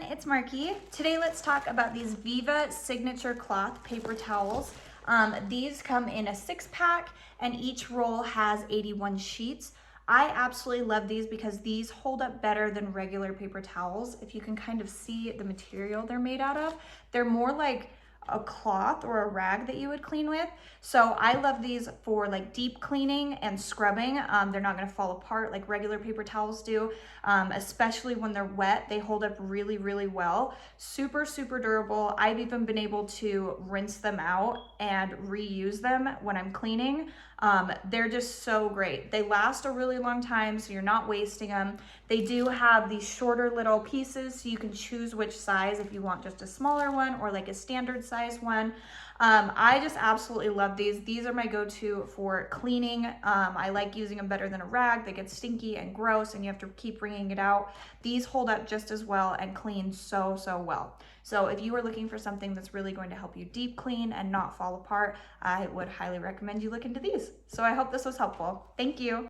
it's Marky. Today let's talk about these Viva signature cloth paper towels. These come in a 6-pack and each roll has 81 sheets. I absolutely love these because these hold up better than regular paper towels. If you can kind of see the material they're made out of, they're more like a cloth or a rag that you would clean with. So I love these for like deep cleaning and scrubbing. They're not gonna fall apart like regular paper towels do, especially when they're wet. They hold up really, really well. Super, super durable. I've even been able to rinse them out and reuse them when I'm cleaning. They're just so great. They last a really long time, so you're not wasting them. They do have these shorter little pieces, so you can choose which size if you want just a smaller one or like a standard size one. I just absolutely love these. These are my go-to for cleaning. I like using them better than a rag. They get stinky and gross and you have to keep wringing it out. These hold up just as well and clean so, so well. So if you are looking for something that's really going to help you deep clean and not fall apart, I would highly recommend you look into these. So I hope this was helpful. Thank you.